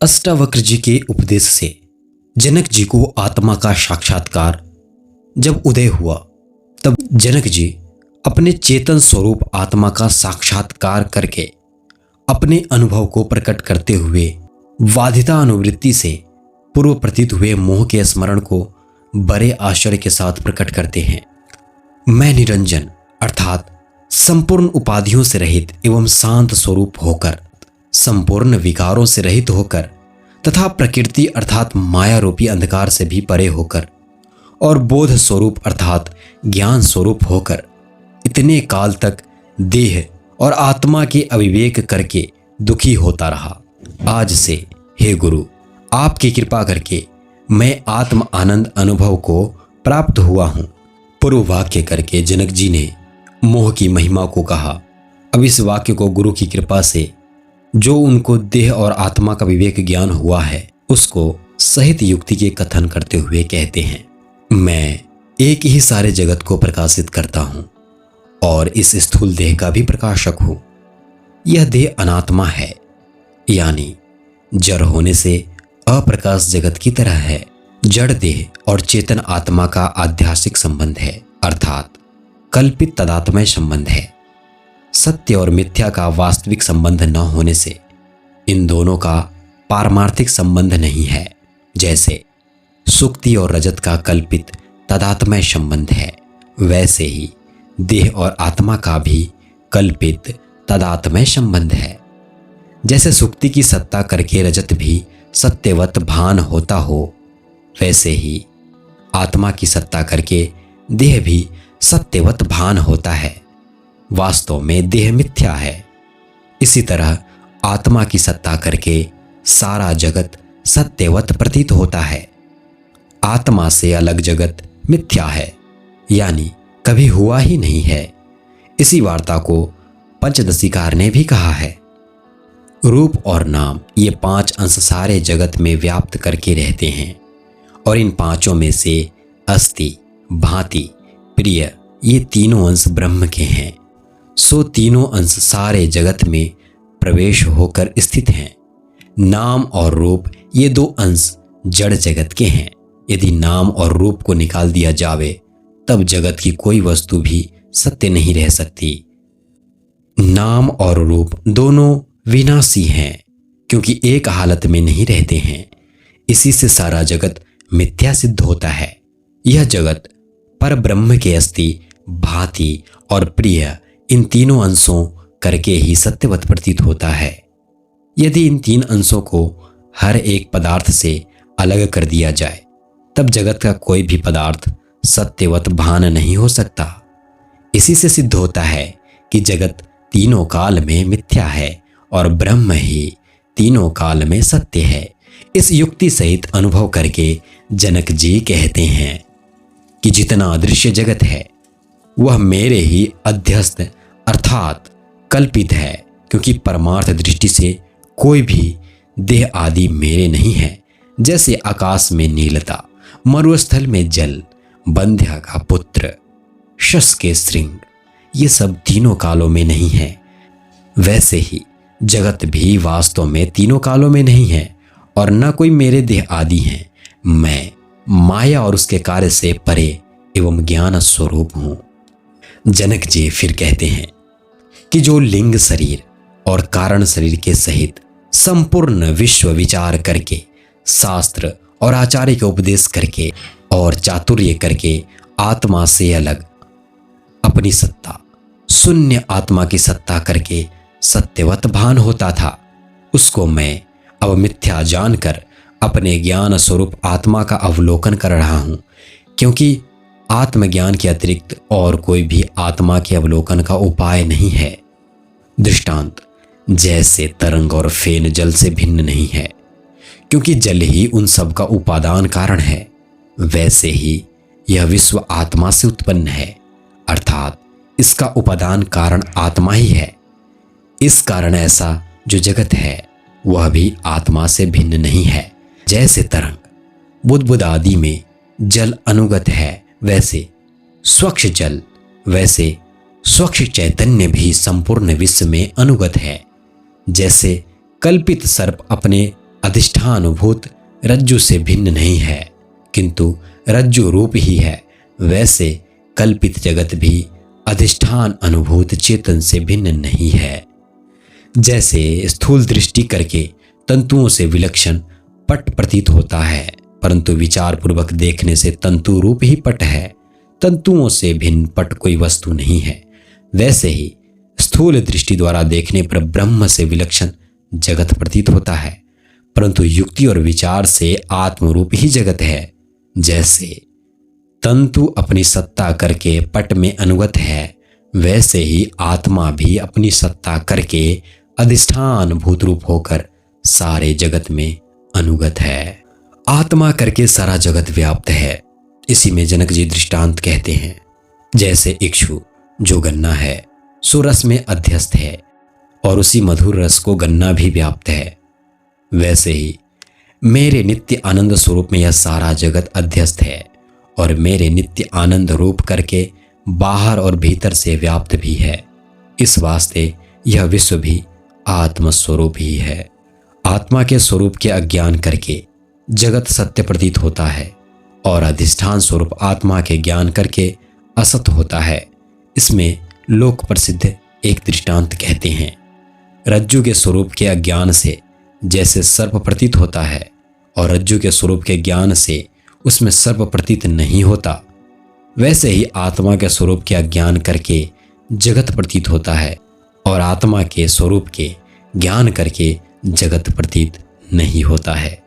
अष्टावक्र जी के उपदेश से जनक जी को आत्मा का साक्षात्कार जब उदय हुआ, तब जनक जी अपने चेतन स्वरूप आत्मा का साक्षात्कार करके अपने अनुभव को प्रकट करते हुए बाधिता अनुवृत्ति से पूर्व प्रतीत हुए मोह के स्मरण को बड़े आश्चर्य के साथ प्रकट करते हैं। मैं निरंजन अर्थात संपूर्ण उपाधियों से रहित एवं शांत स्वरूप होकर, संपूर्ण विकारों से रहित होकर तथा प्रकृति अर्थात माया रूपी अंधकार से भी परे होकर और बोध स्वरूप अर्थात ज्ञान स्वरूप होकर इतने काल तक देह और आत्मा के अविवेक करके दुखी होता रहा। आज से हे गुरु, आपकी कृपा करके मैं आत्म आनंद अनुभव को प्राप्त हुआ हूँ। पूर्व वाक्य करके जनक जी ने मोह की महिमा को कहा। अब इस वाक्य को गुरु की कृपा से जो उनको देह और आत्मा का विवेक ज्ञान हुआ है, उसको सहित युक्ति के कथन करते हुए कहते हैं। मैं एक ही सारे जगत को प्रकाशित करता हूँ और इस स्थूल देह का भी प्रकाशक हूँ। यह देह अनात्मा है, यानी जड़ होने से अप्रकाश जगत की तरह है। जड़ देह और चेतन आत्मा का आध्यात्मिक संबंध है, अर्थात कल्पित तदात्मय संबंध है। सत्य और मिथ्या का वास्तविक संबंध न होने से इन दोनों का पारमार्थिक संबंध नहीं है। जैसे सुक्ति और रजत का कल्पित तदात्मय संबंध है, वैसे ही देह और आत्मा का भी कल्पित तदात्मय संबंध है। जैसे सुक्ति की सत्ता करके रजत भी सत्यवत भान होता हो, वैसे ही आत्मा की सत्ता करके देह भी सत्यवत भान होता है। वास्तव में देह मिथ्या है। इसी तरह आत्मा की सत्ता करके सारा जगत सत्यवत प्रतीत होता है। आत्मा से अलग जगत मिथ्या है, यानी कभी हुआ ही नहीं है। इसी वार्ता को पंचदशीकार ने भी कहा है। रूप और नाम ये 5 अंश सारे जगत में व्याप्त करके रहते हैं और इन 5 में से अस्ति, भांति, प्रिय ये तीनों अंश ब्रह्म के हैं। सो तीनों अंश सारे जगत में प्रवेश होकर स्थित हैं। नाम और रूप ये 2 अंश जड़ जगत के हैं। यदि नाम और रूप को निकाल दिया जावे, तब जगत की कोई वस्तु भी सत्य नहीं रह सकती। नाम और रूप दोनों विनाशी हैं, क्योंकि एक हालत में नहीं रहते हैं। इसी से सारा जगत मिथ्या सिद्ध होता है। यह जगत पर ब्रह्म के अस्ति, भांति और प्रिय इन तीनों अंशों करके ही सत्यवत प्रतीत होता है। यदि इन 3 अंशों को हर एक पदार्थ से अलग कर दिया जाए, तब जगत का कोई भी पदार्थ सत्यवत भान नहीं हो सकता। इसी से सिद्ध होता है कि जगत तीनों काल में मिथ्या है और ब्रह्म ही तीनों काल में सत्य है। इस युक्ति सहित अनुभव करके जनक जी कहते हैं कि जितना अदृश्य जगत है वह मेरे ही अध्यस्त अर्थात कल्पित है, क्योंकि परमार्थ दृष्टि से कोई भी देह आदि मेरे नहीं है। जैसे आकाश में नीलता, मरुस्थल में जल, बंध्या का पुत्र, शस के श्रृंग ये सब तीनों कालों में नहीं है, वैसे ही जगत भी वास्तव में तीनों कालों में नहीं है और न कोई मेरे देह आदि हैं। मैं माया और उसके कार्य से परे एवं ज्ञान स्वरूप हूँ। जनक जी फिर कहते हैं कि जो लिंग शरीर और कारण शरीर के सहित संपूर्ण विश्व विचार करके, शास्त्र और आचार्य के उपदेश करके और चातुर्य करके आत्मा से अलग अपनी सत्ता, शून्य आत्मा की सत्ता करके सत्यवत भान होता था, उसको मैं अब मिथ्या जानकर अपने ज्ञान स्वरूप आत्मा का अवलोकन कर रहा हूँ, क्योंकि आत्मज्ञान के अतिरिक्त और कोई भी आत्मा के अवलोकन का उपाय नहीं है। दृष्टांत, जैसे तरंग और फेन जल से भिन्न नहीं है, क्योंकि जल ही उन सब का उपादान कारण है, वैसे ही यह विश्व आत्मा से उत्पन्न है, अर्थात इसका उपादान कारण आत्मा ही है। इस कारण ऐसा जो जगत है वह भी आत्मा से भिन्न नहीं है। जैसे तरंग बुदबुद आदि में जल अनुगत है, वैसे स्वच्छ जल, वैसे स्वच्छ चैतन्य भी संपूर्ण विश्व में अनुगत है। जैसे कल्पित सर्प अपने अधिष्ठानुभूत रज्जु से भिन्न नहीं है, किंतु रज्जु रूप ही है, वैसे कल्पित जगत भी अधिष्ठान अनुभूत चेतन से भिन्न नहीं है। जैसे स्थूल दृष्टि करके तंतुओं से विलक्षण पट प्रतीत होता है, परंतु विचार पूर्वक देखने से तंतु रूप ही पट है, तंतुओं से भिन्न पट कोई वस्तु नहीं है। वैसे ही स्थूल दृष्टि द्वारा देखने पर ब्रह्म से विलक्षण जगत प्रतीत होता है, परंतु युक्ति और विचार से आत्मरूप ही जगत है। जैसे तंतु अपनी सत्ता करके पट में अनुगत है, वैसे ही आत्मा भी अपनी सत्ता करके अधिष्ठान भूत रूप होकर सारे जगत में अनुगत है। आत्मा करके सारा जगत व्याप्त है। इसी में जनक जी दृष्टांत कहते हैं, जैसे इक्षु जो गन्ना है सो रस में अध्यस्त है और उसी मधुर रस को गन्ना भी व्याप्त है, वैसे ही मेरे नित्य आनंद स्वरूप में यह सारा जगत अध्यस्त है और मेरे नित्य आनंद रूप करके बाहर और भीतर से व्याप्त भी है। इस वास्ते यह विश्व भी आत्मस्वरूप ही है। आत्मा के स्वरूप के अज्ञान करके जगत सत्य प्रतीत होता है और अधिष्ठान स्वरूप आत्मा के ज्ञान करके असत होता है। इसमें लोक प्रसिद्ध एक दृष्टांत कहते हैं, रज्जु के स्वरूप के अज्ञान से जैसे सर्प प्रतीत होता है और रज्जु के स्वरूप के ज्ञान से उसमें सर्प प्रतीत नहीं होता, वैसे ही आत्मा के स्वरूप के अज्ञान करके जगत प्रतीत होता है और आत्मा के स्वरूप के ज्ञान करके जगत प्रतीत नहीं होता है।